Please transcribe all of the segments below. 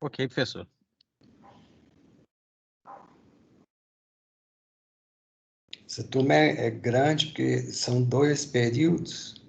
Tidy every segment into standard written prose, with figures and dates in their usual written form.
Ok, professor. Essa turma é grande porque são 2 períodos.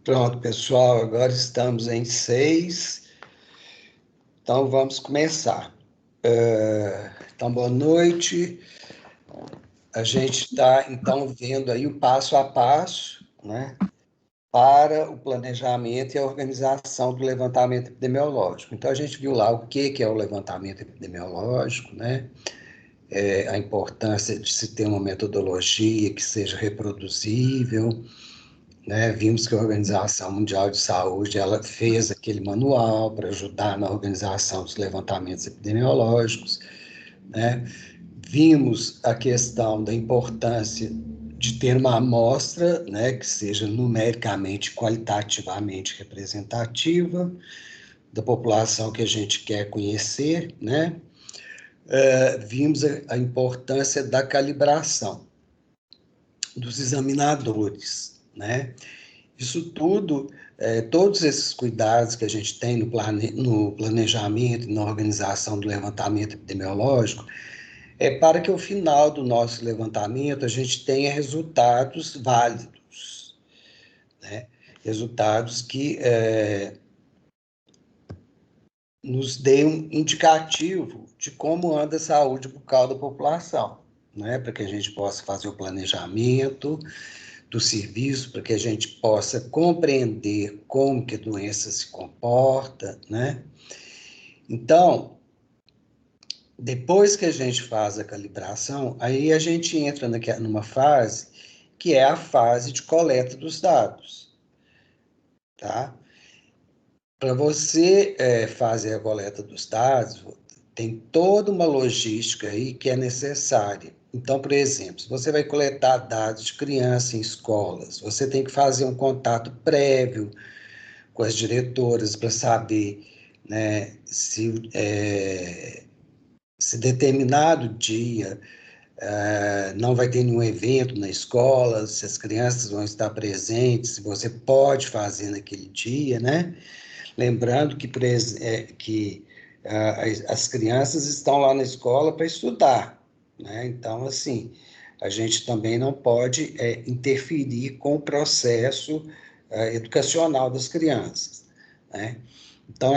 Pronto, pessoal, agora estamos em 6. Então, vamos começar. Então, boa noite. A gente está, então, vendo aí o passo a passo, né, para o planejamento e a organização do levantamento epidemiológico. Então, a gente viu lá o que é o levantamento epidemiológico, né, a importância de se ter uma metodologia que seja reproduzível, né? Vimos que a Organização Mundial de Saúde ela fez aquele manual para ajudar na organização dos levantamentos epidemiológicos, né? Vimos a questão da importância de ter uma amostra, né, que seja numericamente, qualitativamente representativa da população que a gente quer conhecer, né? Vimos a importância da calibração dos examinadores, né? Isso tudo, todos esses cuidados que a gente tem no planejamento e na organização do levantamento epidemiológico, é para que ao final do nosso levantamento a gente tenha resultados válidos, né? Resultados que nos dê um indicativo de como anda a saúde bucal da população, né? Para que a gente possa fazer o planejamento do serviço, para que a gente possa compreender como que a doença se comporta, né? Então, depois que a gente faz a calibração, aí a gente entra numa fase que é a fase de coleta dos dados, tá? Para você fazer a coleta dos dados, tem toda uma logística aí que é necessária. Então, por exemplo, se você vai coletar dados de criança em escolas, você tem que fazer um contato prévio com as diretoras para saber, né, se determinado dia não vai ter nenhum evento na escola, se as crianças vão estar presentes, se você pode fazer naquele dia, né? Lembrando que as crianças estão lá na escola para estudar, né? Então, assim, a gente também não pode interferir com o processo educacional das crianças, né? Então,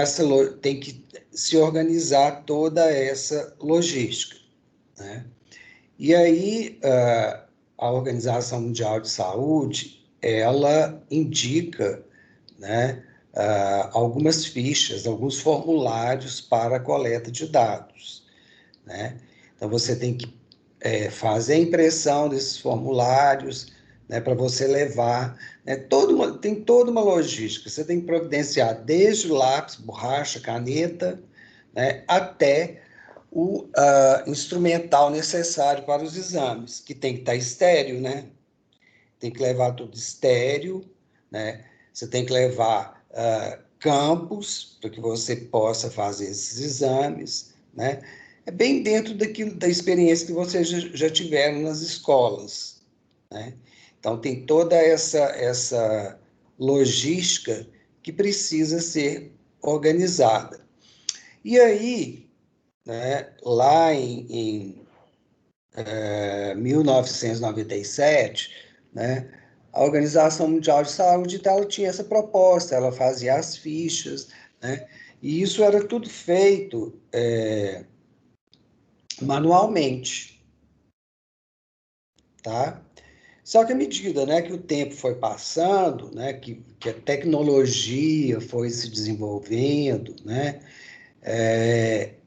tem que se organizar toda essa logística, né? E aí, a Organização Mundial de Saúde, ela indica, né, algumas fichas, alguns formulários para a coleta de dados, né? Então, você tem que fazer a impressão desses formulários, né, para você levar, né, tem toda uma logística, você tem que providenciar desde lápis, borracha, caneta, né, até o instrumental necessário para os exames, que tem que estar estéreo, né? Tem que levar tudo estéreo, né? Você tem que levar campos para que você possa fazer esses exames, né? É bem dentro da experiência que vocês já tiveram nas escolas, né? Então, tem toda essa logística que precisa ser organizada. E aí, né, lá em 1997, né, a Organização Mundial de Saúde ela tinha essa proposta, ela fazia as fichas, né, e isso era tudo feito manualmente, tá? Só que à medida, né, que o tempo foi passando, né, que a tecnologia foi se desenvolvendo, né,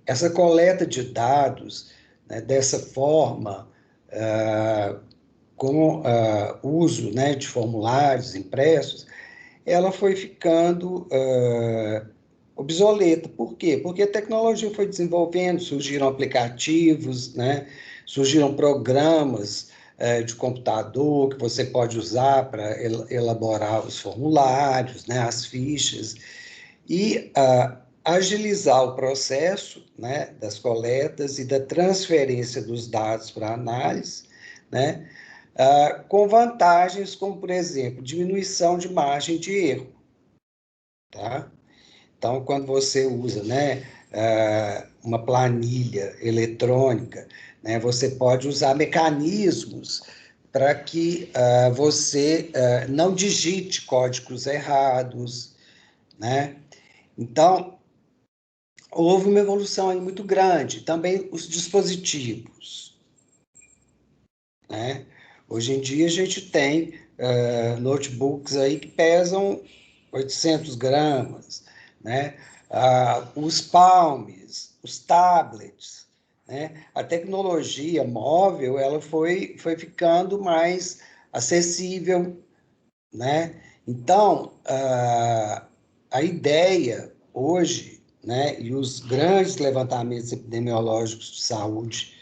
essa coleta de dados, né, dessa forma, com o uso, né, de formulários impressos, ela foi ficando obsoleta. Por quê? Porque a tecnologia foi desenvolvendo, surgiram aplicativos, né, surgiram programas de computador que você pode usar para elaborar os formulários, né, as fichas, e agilizar o processo, né, das coletas e da transferência dos dados para análise, né, com vantagens como, por exemplo, diminuição de margem de erro, tá? Então, quando você usa, né, uma planilha eletrônica, né, você pode usar mecanismos para que você não digite códigos errados, né? Então, houve uma evolução aí muito grande. Também os dispositivos, né? Hoje em dia a gente tem notebooks aí que pesam 800 gramas, né? Os palmes, os tablets, né? A tecnologia móvel ela foi ficando mais acessível, né? Então, a ideia hoje, né, e os grandes levantamentos epidemiológicos de saúde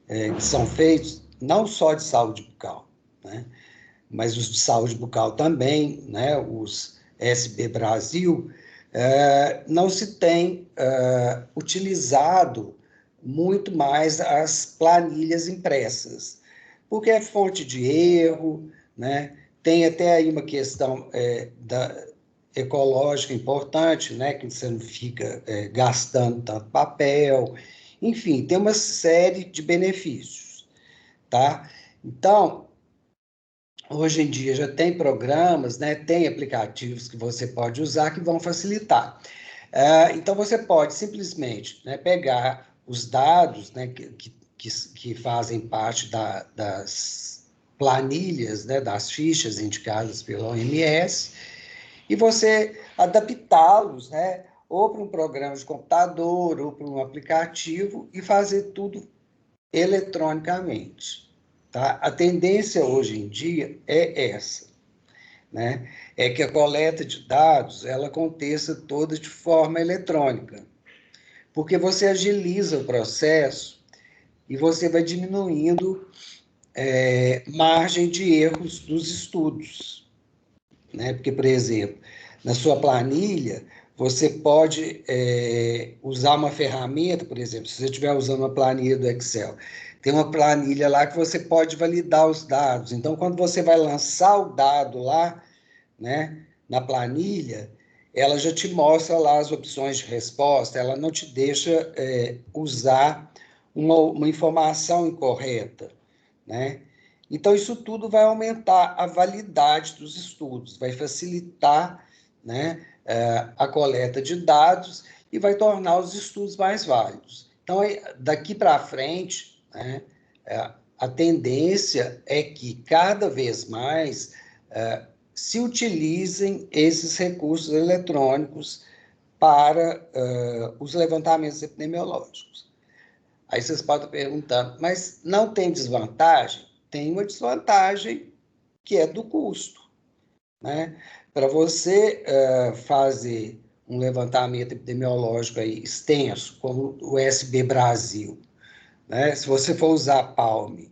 que são feitos, não só de saúde bucal, né, mas os de saúde bucal também, né, os SB Brasil, não se tem utilizado muito mais as planilhas impressas, porque é fonte de erro, né? Tem até aí uma questão ecológica importante, né? Que você não fica gastando tanto papel, enfim, tem uma série de benefícios, tá? Então, hoje em dia já tem programas, né? Tem aplicativos que você pode usar que vão facilitar. Então, você pode simplesmente, né, pegar os dados, né, que fazem parte das planilhas, né, das fichas indicadas pela OMS, e você adaptá-los, né, ou para um programa de computador, ou para um aplicativo, e fazer tudo eletronicamente, tá? A tendência hoje em dia é essa, né? É que a coleta de dados ela aconteça toda de forma eletrônica, porque você agiliza o processo e você vai diminuindo margem de erros dos estudos, né? Porque, por exemplo, na sua planilha, você pode usar uma ferramenta, por exemplo, se você estiver usando uma planilha do Excel, tem uma planilha lá que você pode validar os dados. Então, quando você vai lançar o dado lá, né, na planilha, ela já te mostra lá as opções de resposta, ela não te deixa usar uma informação incorreta, né? Então, isso tudo vai aumentar a validade dos estudos, vai facilitar, né, a coleta de dados e vai tornar os estudos mais válidos. Então, daqui para frente, né, a tendência é que cada vez mais se utilizem esses recursos eletrônicos para os levantamentos epidemiológicos. Aí vocês podem perguntar, mas não tem desvantagem? Tem uma desvantagem que é do custo, né? Para você fazer um levantamento epidemiológico aí extenso, como o SB Brasil, né? Se você for usar Palm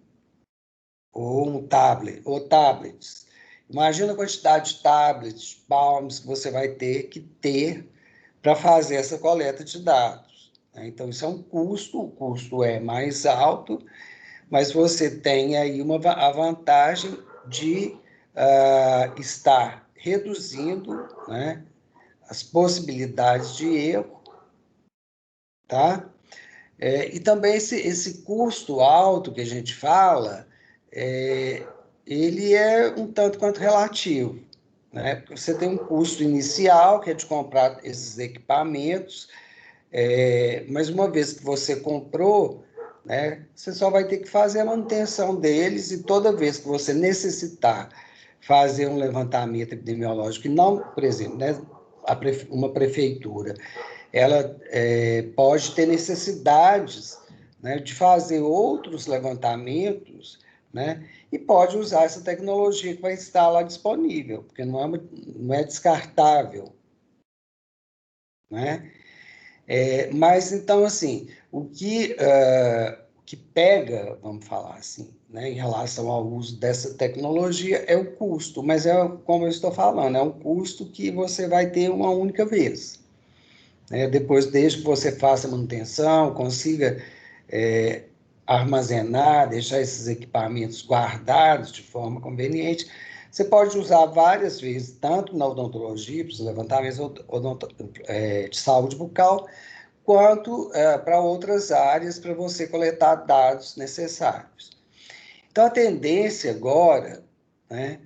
ou um tablet, ou tablets, imagina a quantidade de tablets, Palms que você vai ter que ter para fazer essa coleta de dados, né? Então, isso é um custo, o custo é mais alto, mas você tem aí a vantagem de estar reduzindo, né, as possibilidades de erro, tá? E também esse custo alto que a gente fala, ele é um tanto quanto relativo, né? Porque você tem um custo inicial, que é de comprar esses equipamentos, mas uma vez que você comprou, né, você só vai ter que fazer a manutenção deles e toda vez que você necessitar fazer um levantamento epidemiológico, e não, por exemplo, né, uma prefeitura, ela pode ter necessidades, né, de fazer outros levantamentos, né, e pode usar essa tecnologia que vai estar lá disponível, porque não é descartável, né? Mas, então, assim, o que pega, vamos falar assim, né, em relação ao uso dessa tecnologia é o custo, mas como eu estou falando, é um custo que você vai ter uma única vez, né? Depois, desde que você faça a manutenção, consiga armazenar, deixar esses equipamentos guardados de forma conveniente, você pode usar várias vezes, tanto na odontologia, para os levantamentos de saúde bucal, quanto para outras áreas, para você coletar dados necessários. Então, a tendência agora, né,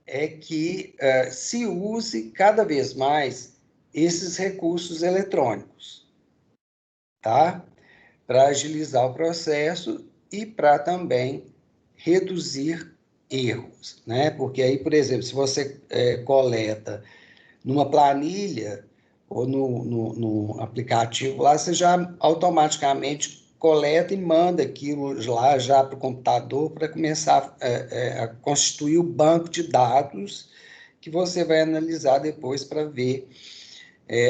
é que se use cada vez mais esses recursos eletrônicos, tá? Para agilizar o processo e para também reduzir erros, né? Porque aí, por exemplo, se você coleta numa planilha ou no aplicativo lá, você já automaticamente coleta e manda aquilo lá já para o computador para começar a constituir o banco de dados que você vai analisar depois para ver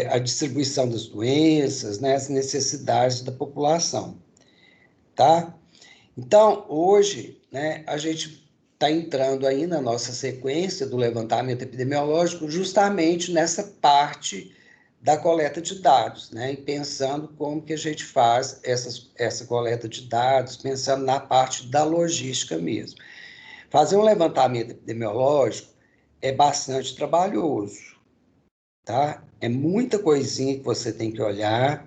a distribuição das doenças, né, as necessidades da população, tá? Então, hoje, né, a gente está entrando aí na nossa sequência do levantamento epidemiológico justamente nessa parte da coleta de dados, né, e pensando como que a gente faz essa coleta de dados, pensando na parte da logística mesmo. Fazer um levantamento epidemiológico é bastante trabalhoso, tá? É muita coisinha que você tem que olhar,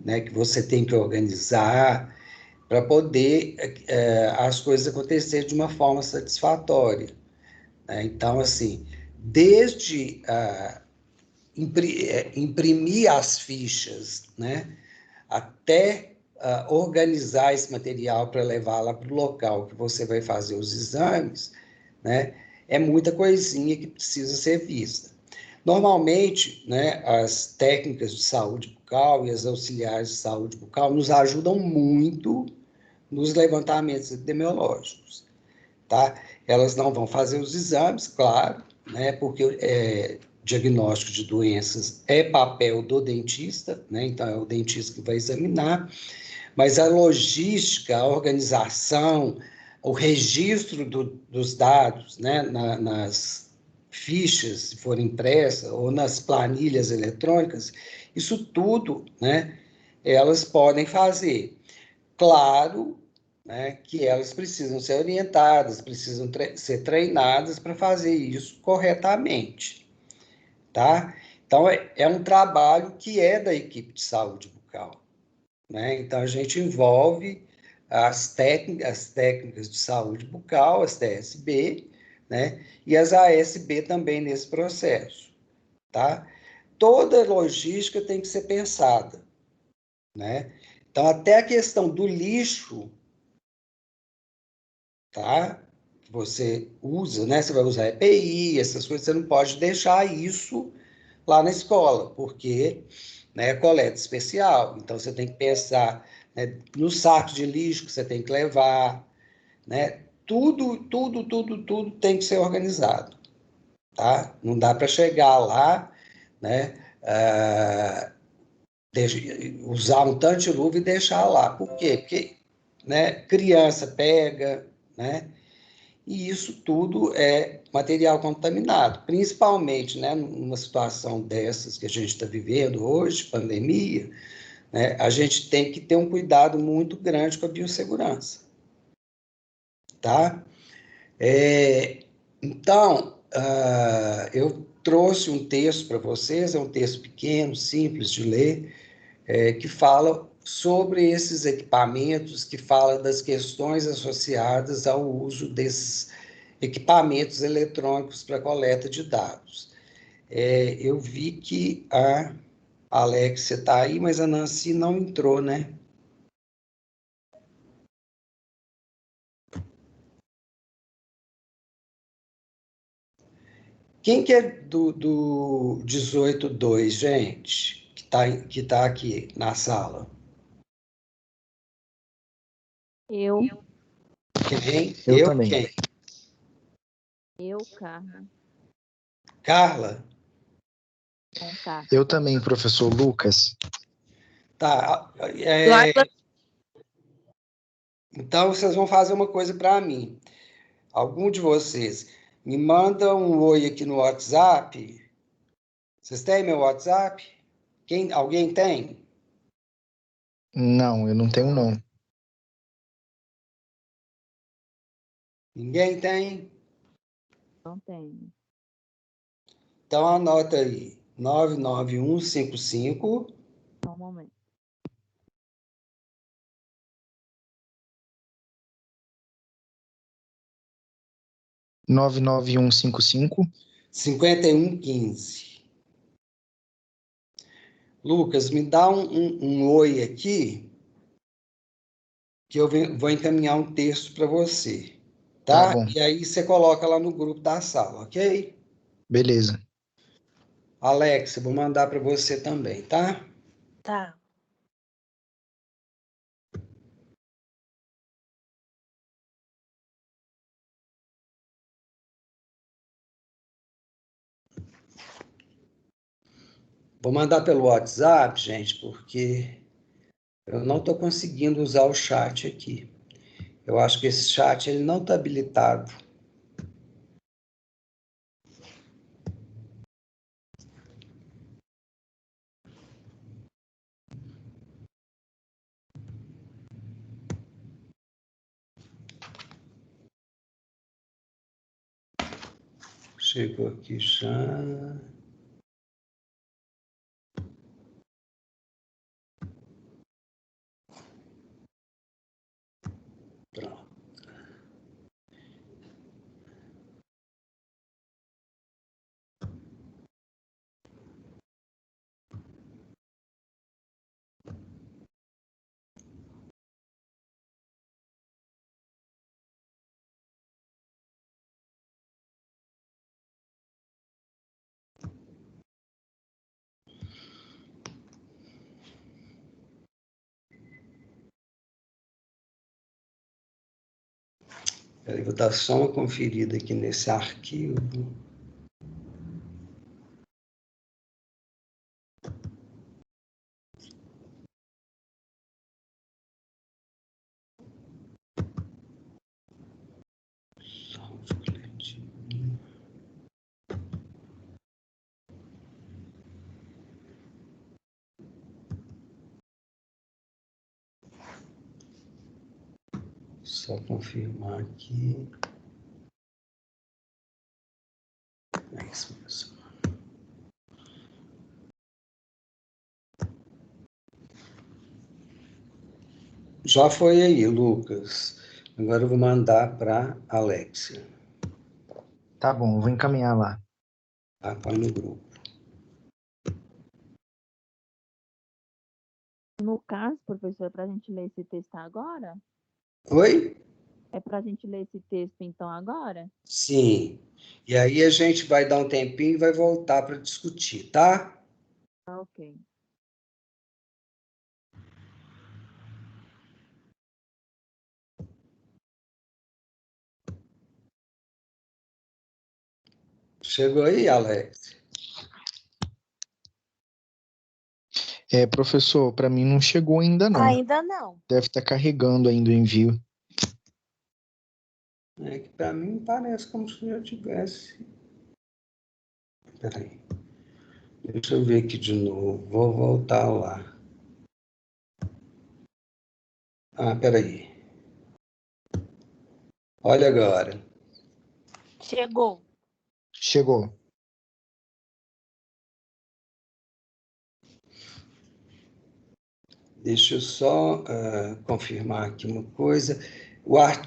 né, que você tem que organizar, para poder as coisas acontecerem de uma forma satisfatória, né? Então, assim, desde imprimir as fichas, né, até organizar esse material para levar lá para o local que você vai fazer os exames, né, é muita coisinha que precisa ser vista. Normalmente, né, as técnicas de saúde bucal e as auxiliares de saúde bucal nos ajudam muito nos levantamentos epidemiológicos. tá? Elas não vão fazer os exames, claro, né? Porque diagnóstico de doenças é papel do dentista, né? Então é o dentista que vai examinar, mas a logística, a organização, o registro dos dados, né? Nas fichas, se for impressa, ou nas planilhas eletrônicas, isso tudo, né? Elas podem fazer. Claro, né, que elas precisam ser orientadas, precisam ser treinadas para fazer isso corretamente, tá? Então, é um trabalho que é da equipe de saúde bucal, né? Então, a gente envolve as técnicas de saúde bucal, as TSB, né? E as ASB também nesse processo, tá? Toda logística tem que ser pensada, né? Então, até a questão do lixo, tá? Você usa, né? Você vai usar EPI, essas coisas, você não pode deixar isso lá na escola, porque, né, é coleta especial. Então, você tem que pensar, né, no saco de lixo que você tem que levar, né? Tudo tem que ser organizado, tá? Não dá para chegar lá, né? Usar um tanto de luva e deixar lá. Por quê? Porque, né, criança pega, né? E isso tudo é material contaminado, principalmente, né, numa situação dessas que a gente está vivendo hoje, pandemia, né, a gente tem que ter um cuidado muito grande com a biossegurança, tá? Então, eu trouxe um texto para vocês, é um texto pequeno, simples de ler, que fala sobre esses equipamentos, que fala das questões associadas ao uso desses equipamentos eletrônicos para coleta de dados. Eu vi que a Alexia está aí, mas a Nancy não entrou, né? Quem que é do 18.2, gente, que tá aqui na sala? Eu, Quem? Eu também. Quem? Carla. Carla? Carla. Eu também, professor Lucas. Tá. Então, vocês vão fazer uma coisa para mim. Algum de vocês me manda um oi aqui no WhatsApp. Vocês têm meu WhatsApp? Alguém tem? Não, eu não tenho, não. Ninguém tem? Não tenho. Então anota aí, 99155. Só um momento. 99155. 5115. Lucas, me dá um oi aqui, que eu vou encaminhar um texto para você, Tá tá? bom. E aí você coloca lá no grupo da sala, ok? Beleza. Alex, eu vou mandar para você também, tá? Tá. Vou mandar pelo WhatsApp, gente, porque eu não estou conseguindo usar o chat aqui. Eu acho que esse chat ele não está habilitado. Chegou aqui já. Pronto. Eu vou dar só uma conferida aqui nesse arquivo. Só um instantinho. Só confirmar aqui. É isso mesmo. Já foi aí, Lucas. Agora eu vou mandar para Alexia. Tá bom, eu vou encaminhar lá. Tá? Põe no grupo. No caso, professor, é para a gente ler esse texto agora? Oi? É para a gente ler esse texto, então, agora? Sim. E aí a gente vai dar um tempinho e vai voltar para discutir, tá? Ah, ok. Chegou aí, Alex? Professor, para mim não chegou ainda não. Ainda não. Deve estar carregando ainda o envio. É que para mim parece como se já tivesse. Peraí. Deixa eu ver aqui de novo. Vou voltar lá. Ah, peraí. Olha agora. Chegou. Chegou. Deixa eu só confirmar aqui uma coisa.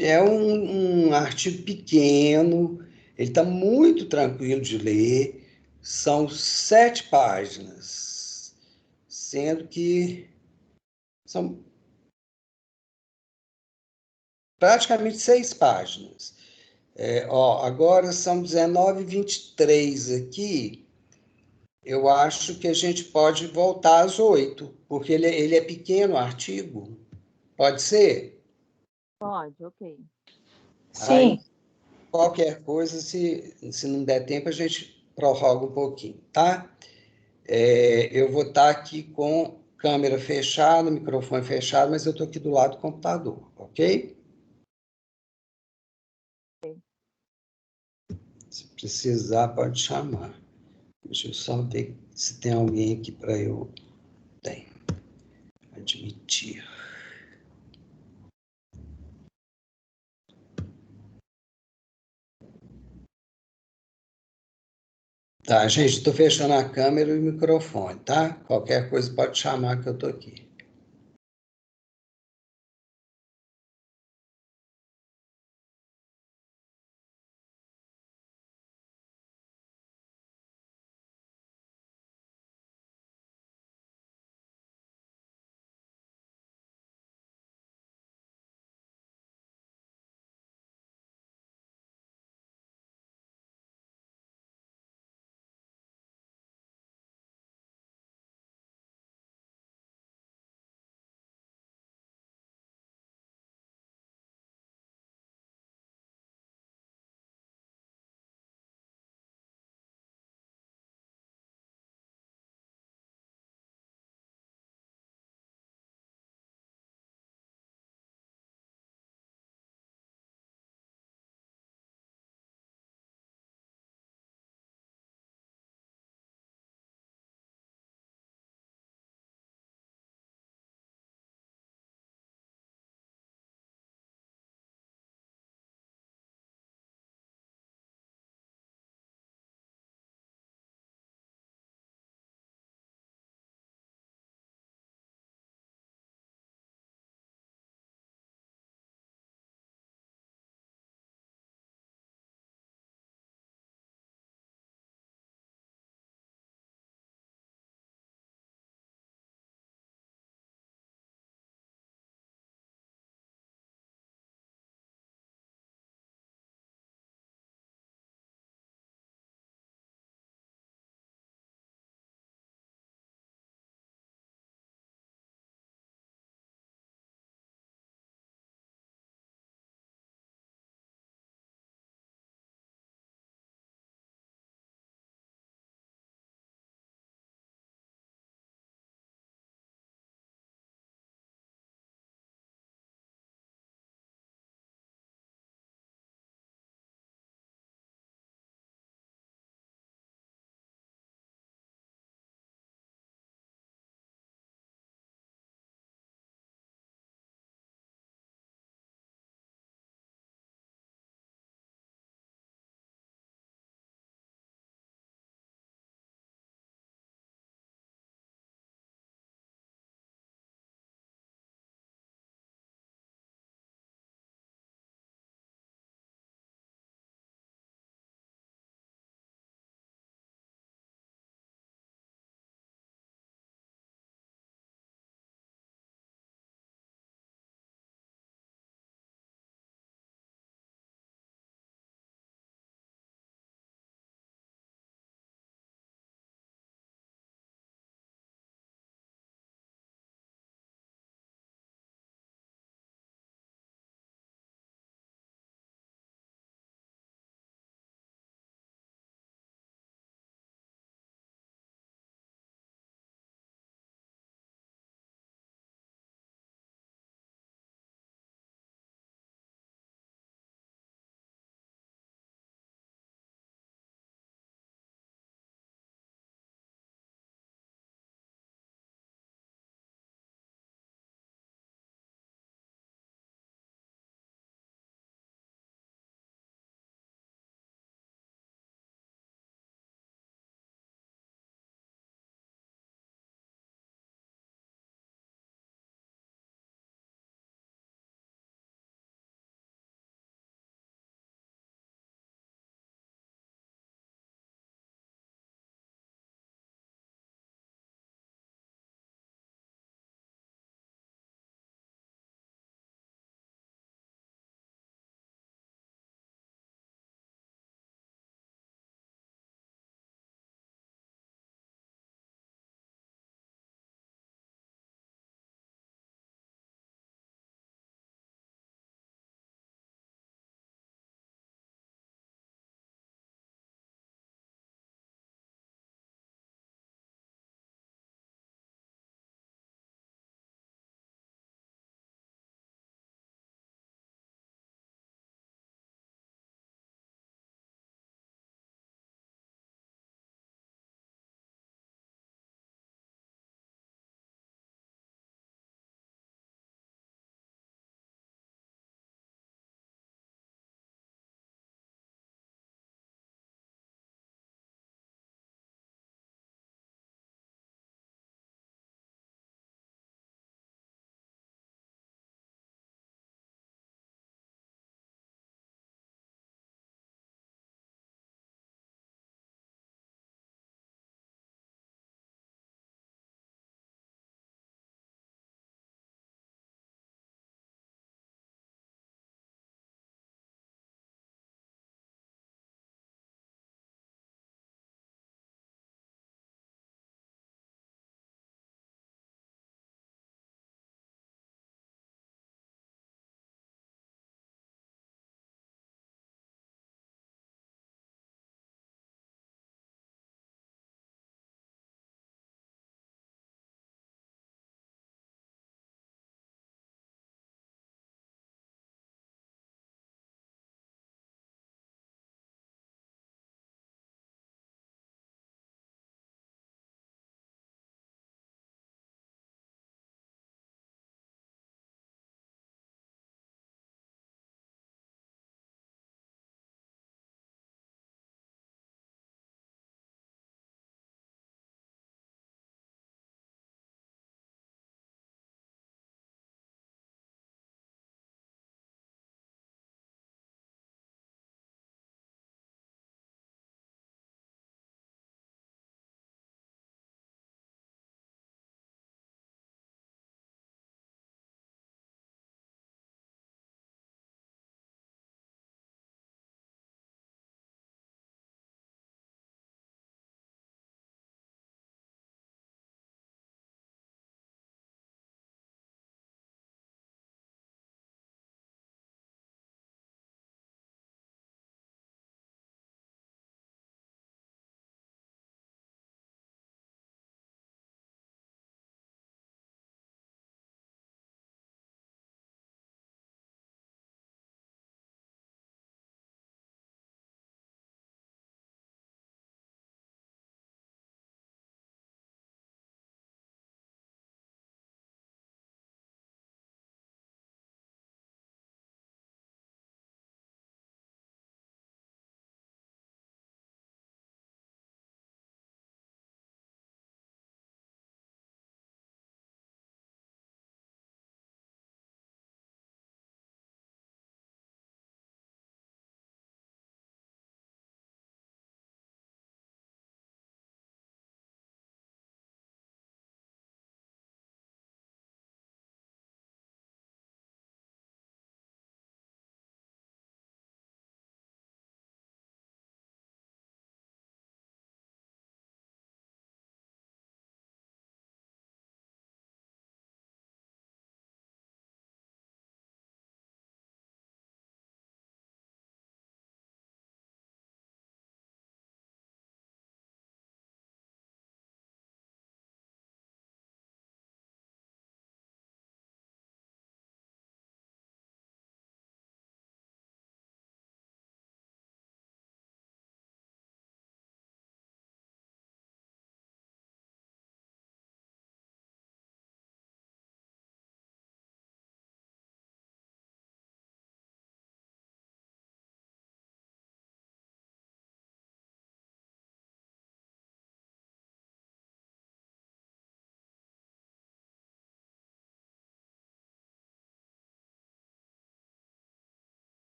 É um artigo pequeno, ele está muito tranquilo de ler. São 7 páginas, sendo que são praticamente 6 páginas. Agora são 19h23 aqui. Eu acho que a gente pode voltar às 8, porque ele é pequeno o artigo. Pode ser? Pode, ok. Aí, qualquer coisa, se não der tempo, a gente prorroga um pouquinho, tá? Eu vou estar aqui com câmera fechada, microfone fechado, mas eu estou aqui do lado do computador, ok? Se precisar, pode chamar. Deixa eu só ver se tem alguém aqui para eu... Tem. Admitir. Tá, gente, estou fechando a câmera e o microfone, tá? Qualquer coisa pode chamar que eu estou aqui.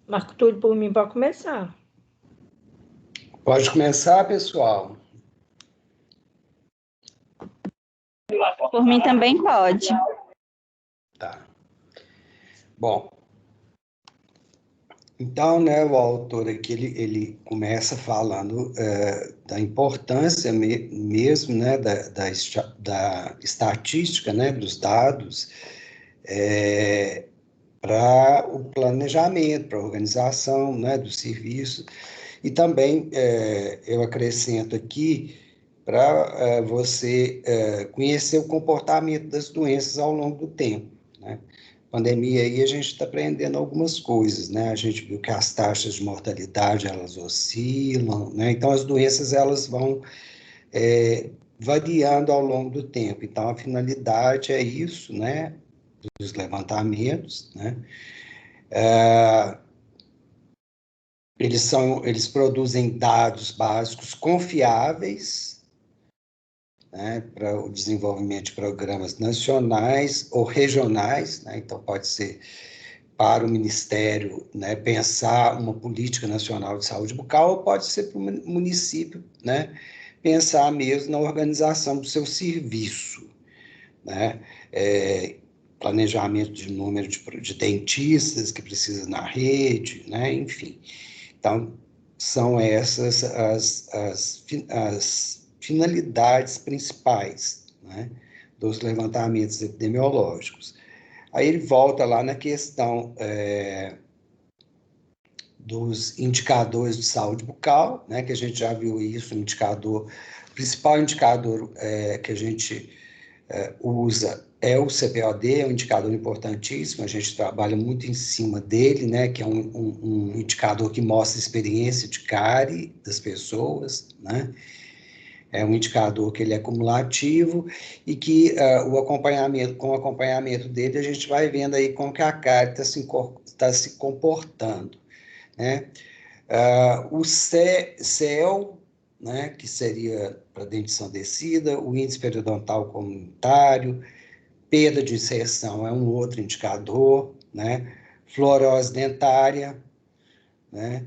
Marco Túlio, por mim, pode começar. Pode começar, pessoal? Por mim também pode. Tá. Bom, então, né, o autor aqui, ele começa falando da importância mesmo, né, da estatística, né, dos dados, para o planejamento, para a organização, né, do serviço. E também eu acrescento aqui para você conhecer o comportamento das doenças ao longo do tempo, né? Pandemia aí a gente está aprendendo algumas coisas, né? A gente viu que as taxas de mortalidade elas oscilam, né? Então as doenças elas vão variando ao longo do tempo. Então a finalidade é isso, né? Dos levantamentos, né? Eles produzem dados básicos confiáveis, né, para o desenvolvimento de programas nacionais ou regionais, né? Então pode ser para o Ministério, né, pensar uma política nacional de saúde bucal, ou pode ser para o município, né, pensar mesmo na organização do seu serviço, né? Planejamento de número de dentistas que precisa na rede, né? Enfim. Então, são essas as finalidades principais, né, dos levantamentos epidemiológicos. Aí ele volta lá na questão dos indicadores de saúde bucal, né, que a gente já viu isso, o principal indicador que a gente usa é o CPOD, é um indicador importantíssimo, a gente trabalha muito em cima dele, né, que é um indicador que mostra a experiência de cárie das pessoas, né, é um indicador que ele é cumulativo e que com o acompanhamento dele a gente vai vendo aí como que a cárie está se comportando, né. O CEL, né, que seria para dentição descida, o índice periodontal comunitário, perda de inserção é um outro indicador, né? Fluorose dentária, né?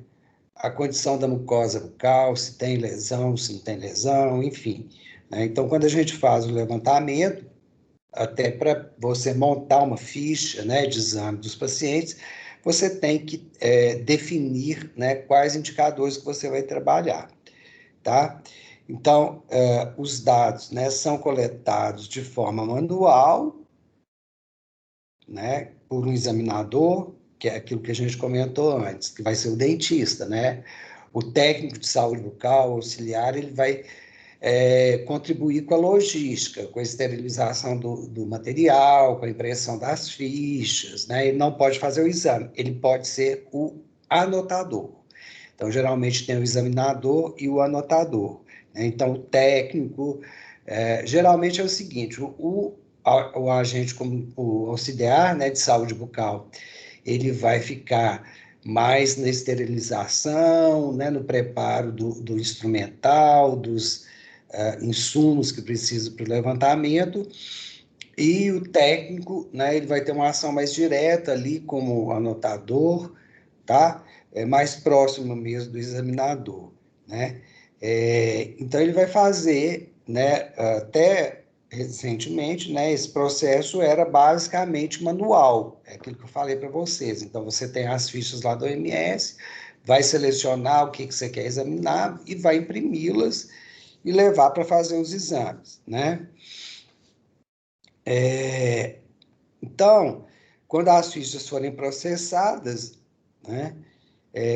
A condição da mucosa bucal, se tem lesão, se não tem lesão, enfim, né? Então, quando a gente faz o levantamento, até para você montar uma ficha, né, de exame dos pacientes, você tem que definir, né, quais indicadores que você vai trabalhar, tá? Então, os dados, né, são coletados de forma manual, né, por um examinador, que é aquilo que a gente comentou antes, que vai ser o dentista, né? O técnico de saúde bucal, auxiliar, ele vai contribuir com a logística, com a esterilização do material, com a impressão das fichas, né? Ele não pode fazer o exame, ele pode ser o anotador. Então, geralmente tem o examinador e o anotador, né? Então, o técnico, geralmente é o seguinte, o agente como o auxiliar, né, de saúde bucal, ele vai ficar mais na esterilização, né, no preparo do instrumental, dos insumos que precisa para o levantamento, e o técnico, né, ele vai ter uma ação mais direta ali como anotador, tá? Mais próximo mesmo do examinador, né? Então ele vai fazer, né, até recentemente, né, esse processo era basicamente manual, é aquilo que eu falei para vocês. Então você tem as fichas lá do OMS, vai selecionar o que você quer examinar e vai imprimi-las e levar para fazer os exames, né? Então, quando as fichas forem processadas, né,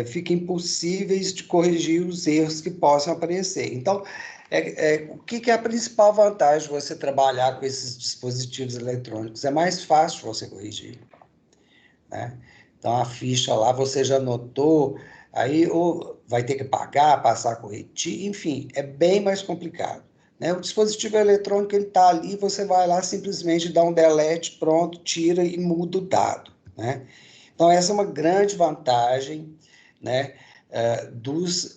fica impossíveis de corrigir os erros que possam aparecer. Então, o que é a principal vantagem de você trabalhar com esses dispositivos eletrônicos? É mais fácil você corrigir, né? Então, a ficha lá você já anotou, aí ou vai ter que pagar, passar corretivo, enfim, é bem mais complicado, né? O dispositivo eletrônico, ele está ali, você vai lá, simplesmente dá um delete, pronto, tira e muda o dado, né? Então, essa é uma grande vantagem, né,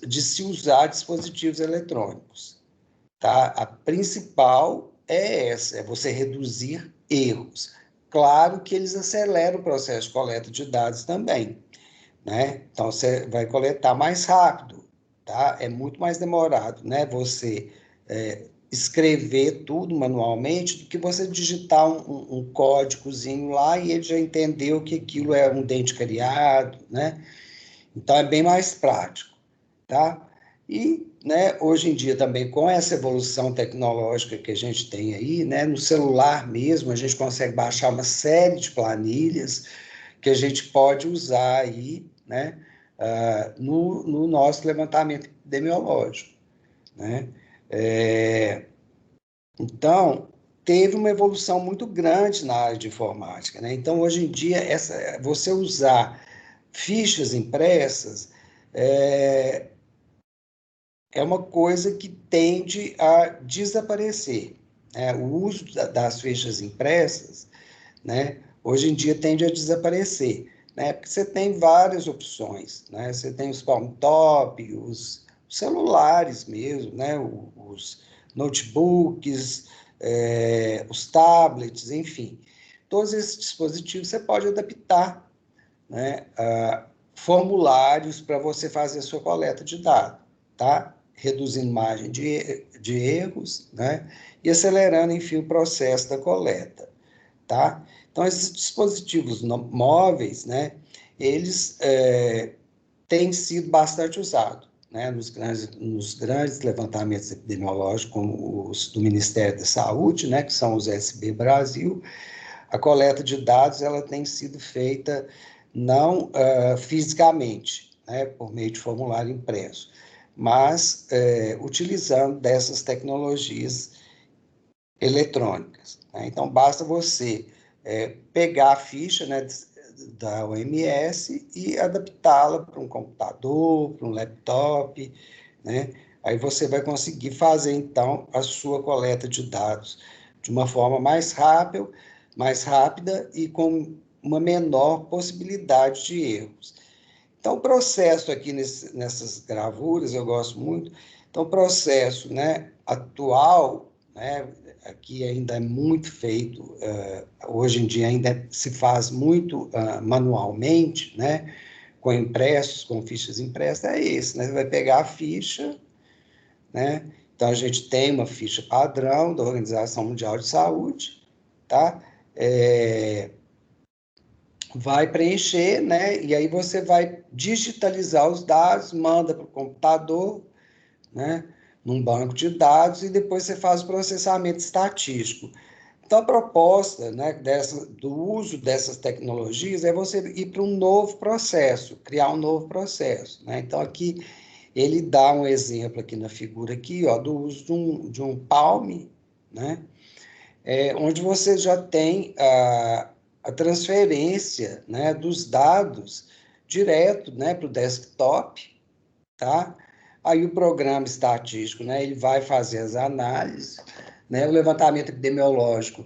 de se usar dispositivos eletrônicos, tá? A principal é essa, é você reduzir erros. Claro que eles aceleram o processo de coleta de dados também, né? Então, você vai coletar mais rápido, tá? É muito mais demorado, né? Você escrever tudo manualmente do que você digitar um códigozinho lá e ele já entendeu que aquilo é um dente cariado, né? Então, é bem mais prático, tá? E, né, hoje em dia também, com essa evolução tecnológica que a gente tem aí, né, no celular mesmo, a gente consegue baixar uma série de planilhas que a gente pode usar aí, né, no nosso levantamento epidemiológico, né? Então, teve uma evolução muito grande na área de informática, né? Então, hoje em dia, você usar fichas impressas é uma coisa que tende a desaparecer, né? O uso das fichas impressas, né, hoje em dia tende a desaparecer, né? Porque você tem várias opções, né? Você tem os palm top, os celulares mesmo, né? Os notebooks, os tablets, enfim. Todos esses dispositivos você pode adaptar, né, formulários para você fazer a sua coleta de dados, tá? Reduzindo margem de erros, né? E acelerando, enfim, o processo da coleta, tá? Então, esses dispositivos móveis, né, eles têm sido bastante usados, né, nos grandes levantamentos epidemiológicos, como os do Ministério da Saúde, né, que são os SB Brasil. A coleta de dados ela tem sido feita não fisicamente, né, por meio de formulário impresso, mas utilizando dessas tecnologias eletrônicas, né? Então, basta você pegar a ficha, né, da OMS e adaptá-la para um computador, para um laptop, né? Aí você vai conseguir fazer, então, a sua coleta de dados de uma forma mais rápida e com uma menor possibilidade de erros. Então, o processo aqui nessas gravuras, eu gosto muito, então, o processo, né, atual, né, aqui ainda é muito feito, hoje em dia ainda se faz muito manualmente, né, com impressos, com fichas impressas, é esse, né, você vai pegar a ficha, né, então a gente tem uma ficha padrão da Organização Mundial de Saúde, tá, vai preencher, né, e aí você vai digitalizar os dados, manda para o computador, né, num banco de dados, e depois você faz o processamento estatístico. Então, a proposta, né, do uso dessas tecnologias é você ir para um novo processo, criar um novo processo, né? Então, aqui ele dá um exemplo aqui na figura aqui, ó, do uso de um Palm, né? Onde você já tem a transferência, né, dos dados direto, né, para o desktop, tá? Aí o programa estatístico, né, ele vai fazer as análises, né, o levantamento epidemiológico,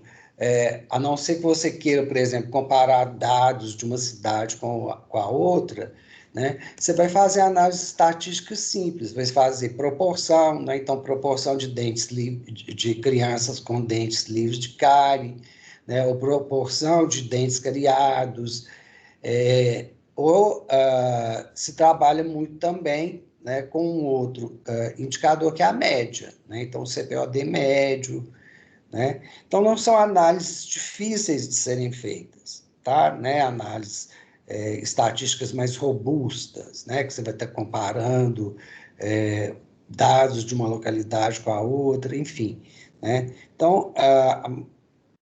a não ser que você queira, por exemplo, comparar dados de uma cidade com a outra, né, você vai fazer análise estatística simples, vai fazer proporção, né, então proporção de dentes de crianças com dentes livres de cárie, né, ou proporção de dentes cariados, ou se trabalha muito também, né, com um outro indicador que é a média, né? Então, o CPOD médio, né? Então, não são análises difíceis de serem feitas, tá? Né? Análises estatísticas mais robustas, né? Que você vai estar comparando dados de uma localidade com a outra, enfim, né? Então,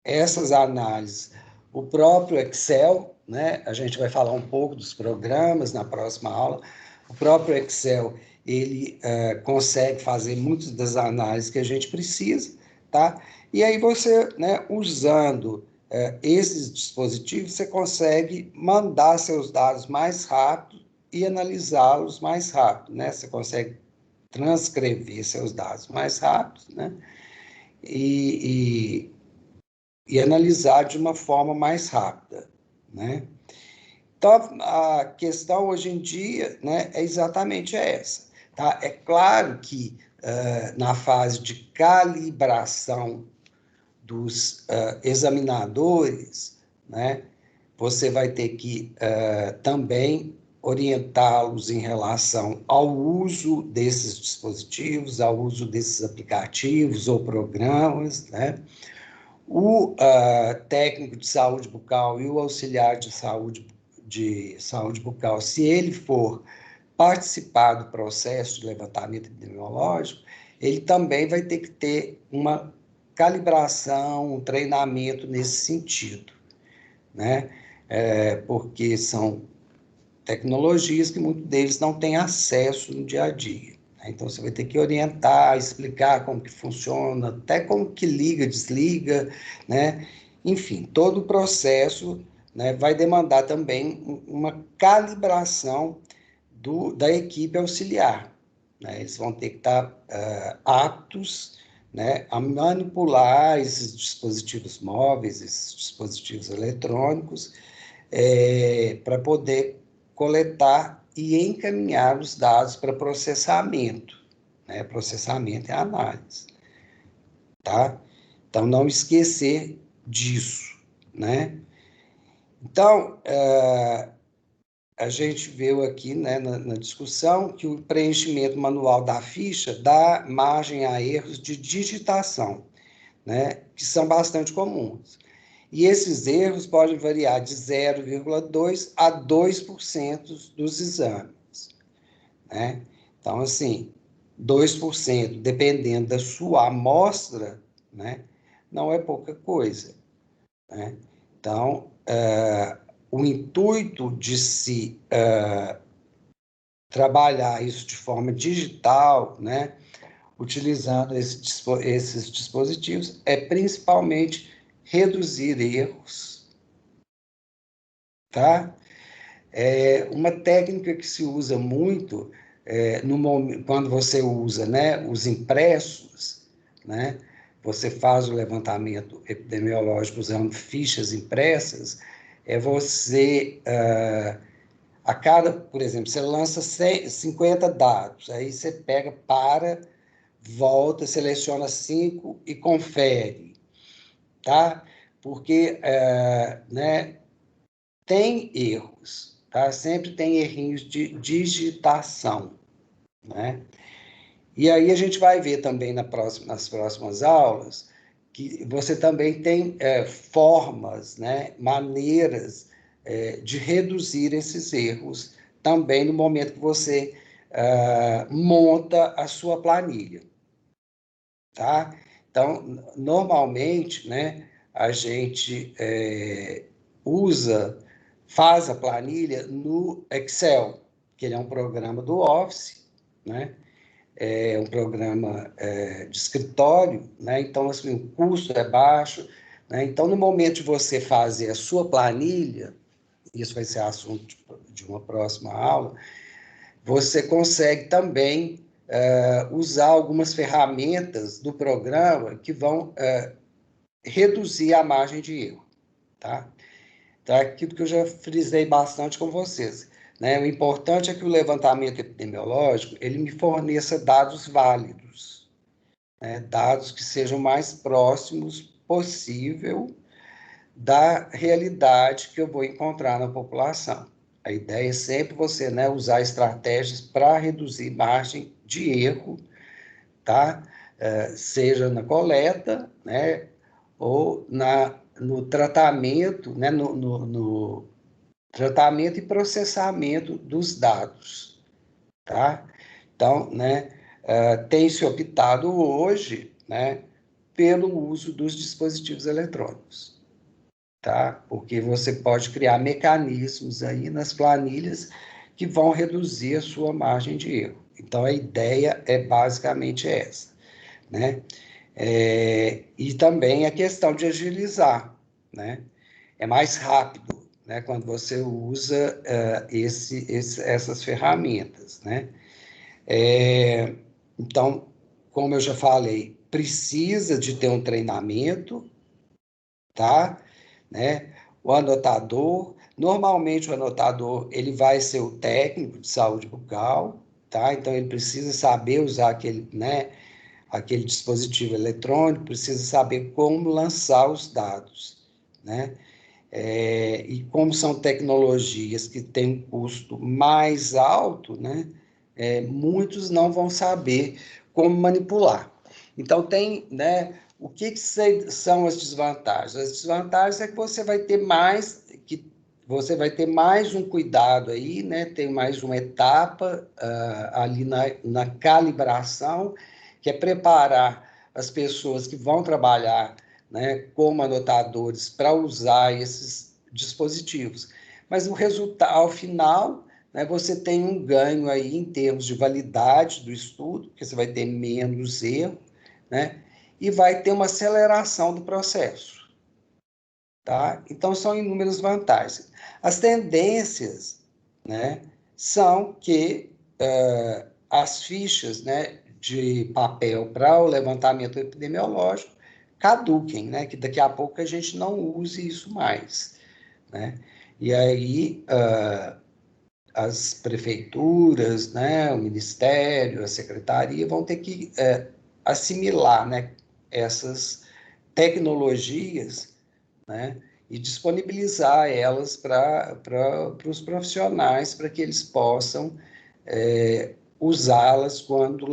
essas análises, o próprio Excel, né? A gente vai falar um pouco dos programas na próxima aula. O próprio Excel, ele consegue fazer muitas das análises que a gente precisa, tá? E aí você, né, usando esses dispositivos você consegue mandar seus dados mais rápido e analisá-los mais rápido, né? Você consegue transcrever seus dados mais rápido, né? E analisar de uma forma mais rápida, né? Então, a questão hoje em dia, né, é exatamente essa. Tá? É claro que na fase de calibração dos examinadores, né, você vai ter que também orientá-los em relação ao uso desses dispositivos, ao uso desses aplicativos ou programas, né? O técnico de saúde bucal e o auxiliar de saúde bucal, se ele for participar do processo de levantamento epidemiológico, ele também vai ter que ter uma calibração, um treinamento nesse sentido, né? Porque são tecnologias que muitos deles não têm acesso no dia a dia. Então, você vai ter que orientar, explicar como que funciona, até como que liga, desliga, né? Enfim, todo o processo, né, vai demandar também uma calibração da equipe auxiliar, né? Eles vão ter que estar aptos, né, a manipular esses dispositivos móveis, esses dispositivos eletrônicos, para poder coletar e encaminhar os dados para processamento, né? Processamento e análise, tá? Então, não esquecer disso, né? Então, a gente viu aqui, né, na discussão que o preenchimento manual da ficha dá margem a erros de digitação, né, que são bastante comuns. E esses erros podem variar de 0,2% a 2% dos exames, né? Então, assim, 2%, dependendo da sua amostra, né, não é pouca coisa, né? Então, o intuito de se trabalhar isso de forma digital, né, utilizando esses dispositivos, é principalmente reduzir erros, tá? Uma técnica que se usa muito quando você usa, né, os impressos, né, você faz o levantamento epidemiológico usando fichas impressas, é você, a cada, por exemplo, você lança 50 dados, aí você pega, volta, seleciona 5 e confere, tá? Porque, né, tem erros, tá? Sempre tem errinhos de digitação, né? E aí a gente vai ver também nas próximas aulas que você também tem formas, né, maneiras de reduzir esses erros também no momento que você monta a sua planilha, tá? Então, normalmente, né, a gente faz a planilha no Excel, que ele é um programa do Office, né? É um programa de escritório, né? Então, assim, o custo é baixo, né? Então, no momento de você fazer a sua planilha, isso vai ser assunto de uma próxima aula, você consegue também usar algumas ferramentas do programa que vão reduzir a margem de erro, tá? Então, é aquilo que eu já frisei bastante com vocês, né? O importante é que o levantamento epidemiológico, ele me forneça dados válidos, né? Dados que sejam mais próximos possível da realidade que eu vou encontrar na população. A ideia é sempre você, né, usar estratégias para reduzir margem de erro, tá? Seja na coleta, né, ou no tratamento, né, no tratamento e processamento dos dados, tá? Então, né, tem se optado hoje, né, pelo uso dos dispositivos eletrônicos, tá? Porque você pode criar mecanismos aí nas planilhas que vão reduzir a sua margem de erro. Então, a ideia é basicamente essa, né? E também a questão de agilizar, né? É mais rápido, né, quando você usa essas ferramentas, né? Então, como eu já falei, precisa de ter um treinamento, tá? Né? O anotador, normalmente o anotador, ele vai ser o técnico de saúde bucal, tá? Então, ele precisa saber usar aquele, né, aquele dispositivo eletrônico, precisa saber como lançar os dados, né? E como são tecnologias que têm um custo mais alto, né? Muitos não vão saber como manipular. Então, tem, né? O que são as desvantagens? As desvantagens é que você vai ter mais um cuidado aí, né? Tem mais uma etapa ali na calibração, que é preparar as pessoas que vão trabalhar, né, como anotadores para usar esses dispositivos. Mas o resultado, ao final, né, você tem um ganho aí em termos de validade do estudo, porque você vai ter menos erro, né, e vai ter uma aceleração do processo. Tá? Então, são inúmeras vantagens. As tendências, né, são que as fichas, né, de papel para o levantamento epidemiológico caduquem, né, que daqui a pouco a gente não use isso mais. Né? E aí as prefeituras, né, o Ministério, a Secretaria vão ter que assimilar, né, essas tecnologias, né, e disponibilizar elas para os profissionais, para que eles possam usá-las quando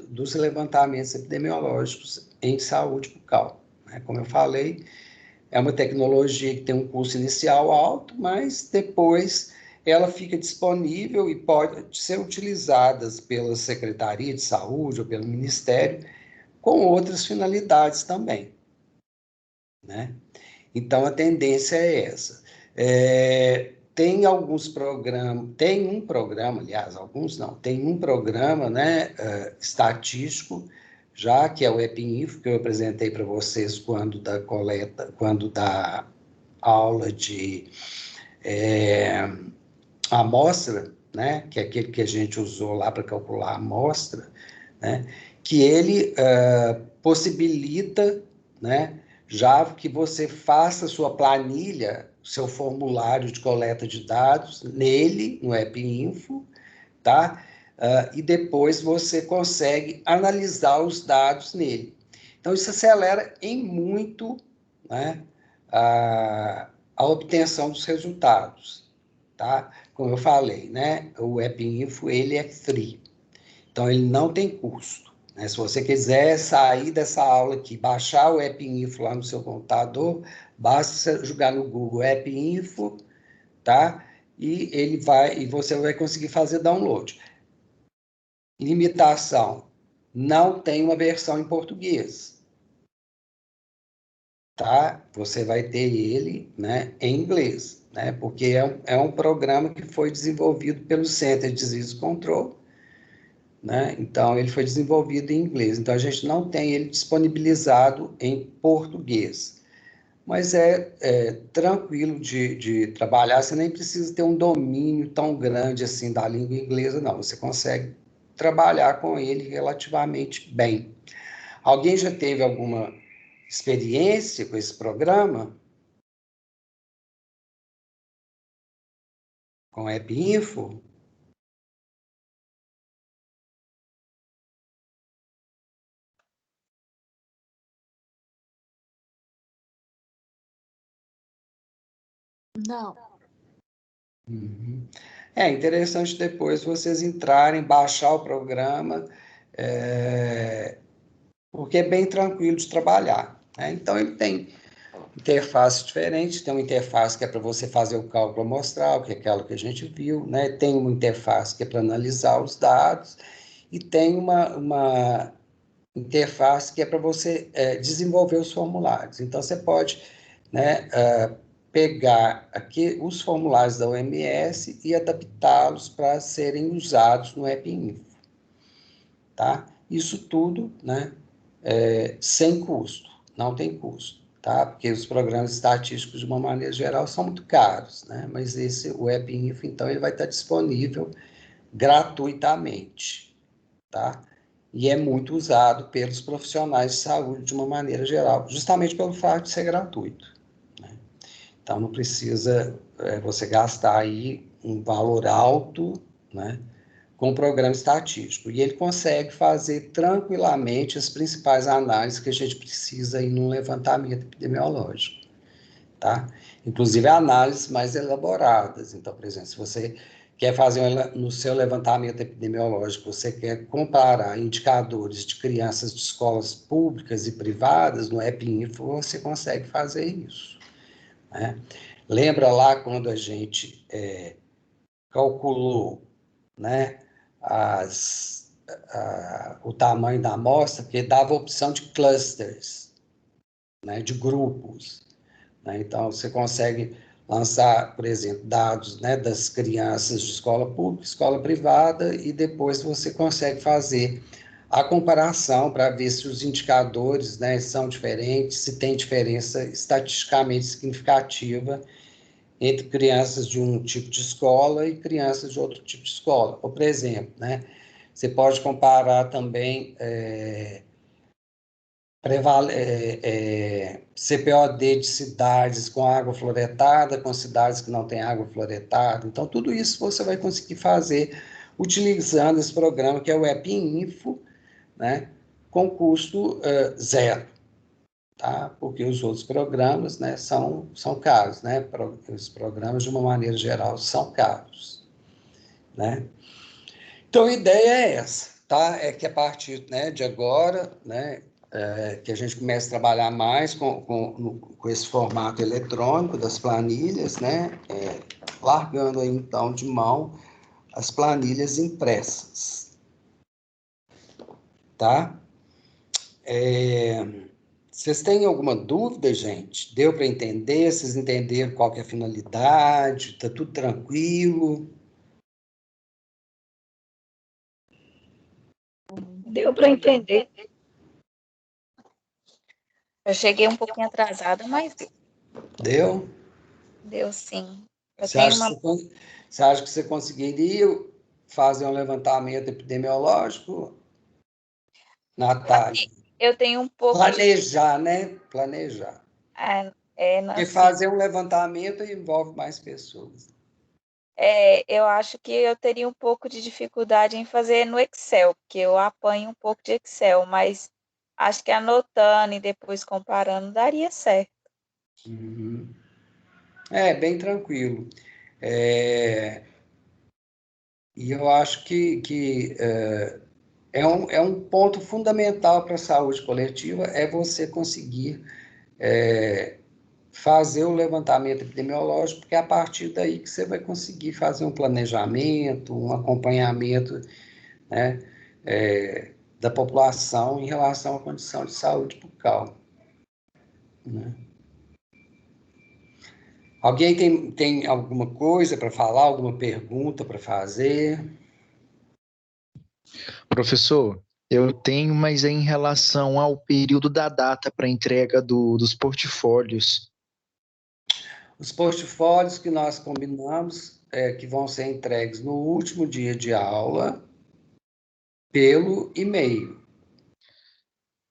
dos levantamentos epidemiológicos em saúde bucal. Né? Como eu falei, é uma tecnologia que tem um custo inicial alto, mas depois ela fica disponível e pode ser utilizada pela Secretaria de Saúde ou pelo Ministério com outras finalidades também. Né? Então, a tendência é essa. Tem alguns programas, tem um programa, aliás, alguns não, tem um programa, né, estatístico, já que é o EPINFO, que eu apresentei para vocês quando da aula de amostra, né, que é aquele que a gente usou lá para calcular a amostra, né, que ele possibilita, né, já que você faça sua planilha, seu formulário de coleta de dados nele, no EPINFO, tá? E depois você consegue analisar os dados nele. Então, isso acelera em muito, né, a obtenção dos resultados, tá? Como eu falei, né, o EPINFO, ele é free, então ele não tem custo. Né? Se você quiser sair dessa aula aqui, baixar o EPINFO lá no seu computador, basta jogar no Google EPINFO, tá? E você vai conseguir fazer download. Limitação: não tem uma versão em português, tá? Você vai ter ele, né, em inglês, né? Porque é um programa que foi desenvolvido pelo Center de Disease Control, né? Então, ele foi desenvolvido em inglês. Então, a gente não tem ele disponibilizado em português. Mas é tranquilo de trabalhar, você nem precisa ter um domínio tão grande assim da língua inglesa, não. Você consegue trabalhar com ele relativamente bem. Alguém já teve alguma experiência com esse programa? Com a EPINFO? Não. Uhum. É interessante depois vocês entrarem, baixar o programa, porque é bem tranquilo de trabalhar. Né? Então, ele tem interface diferente, tem uma interface que é para você fazer o cálculo amostral, que é aquela que a gente viu, né? Tem uma interface que é para analisar os dados, e tem uma interface que é para você desenvolver os formulários. Então, você pode, né, pegar aqui os formulários da OMS e adaptá-los para serem usados no EPINFO. Tá? Isso tudo, né, sem custo, não tem custo. tá? Porque os programas estatísticos, de uma maneira geral, são muito caros, né? Mas o WebInfo, então, ele vai estar disponível gratuitamente, tá? E é muito usado pelos profissionais de saúde de uma maneira geral, justamente pelo fato de ser gratuito, né? Então, não precisa você gastar aí um valor alto, né, com o programa estatístico. E ele consegue fazer tranquilamente as principais análises que a gente precisa aí num levantamento epidemiológico, tá? Inclusive análises mais elaboradas. Então, por exemplo, se você quer fazer no seu levantamento epidemiológico, você quer comparar indicadores de crianças de escolas públicas e privadas no EpiInfo, você consegue fazer isso, né? Lembra lá quando a gente calculou, né, o tamanho da amostra, porque dava a opção de clusters, né, de grupos, né? Então, você consegue lançar, por exemplo, dados, né, das crianças de escola pública, escola privada, e depois você consegue fazer a comparação para ver se os indicadores, né, são diferentes, se tem diferença estatisticamente significativa entre crianças de um tipo de escola e crianças de outro tipo de escola. Ou, por exemplo, né, você pode comparar também CPOD de cidades com água fluoretada, com cidades que não têm água fluoretada. Então, tudo isso você vai conseguir fazer utilizando esse programa que é o EpiInfo, né, com custo zero, tá? Porque os outros programas, né, são caros, né? Os programas, de uma maneira geral, são caros, né? Então, a ideia é essa, tá? É que a partir, né, de agora, né, que a gente comece a trabalhar mais com esse formato eletrônico das planilhas, né? Largando aí, então, de mão as planilhas impressas, tá? Vocês têm alguma dúvida, gente? Deu para entender? Vocês entenderam qual que é a finalidade? Está tudo tranquilo? Deu para entender. Eu cheguei um pouquinho atrasada, mas Deu? deu sim. Eu Você tenho acha, uma. você acha que você conseguiria fazer um levantamento epidemiológico, Natália? Eu tenho um pouco de. Planejar, né? Planejar. Porque Assim, fazer um levantamento envolve mais pessoas. eu acho que eu teria um pouco de dificuldade em fazer no Excel, porque eu apanho um pouco de Excel, mas acho que anotando e depois comparando daria certo. Uhum. Bem tranquilo. E eu acho que é um ponto fundamental para a saúde coletiva, é você conseguir fazer o levantamento epidemiológico, porque é a partir daí que você vai conseguir fazer um planejamento, um acompanhamento, né, da população em relação à condição de saúde bucal, né? Alguém tem alguma coisa para falar, alguma pergunta para fazer? Professor, eu tenho, mas é em relação ao período da data para entrega dos portfólios. Os portfólios que nós combinamos que vão ser entregues no último dia de aula pelo e-mail.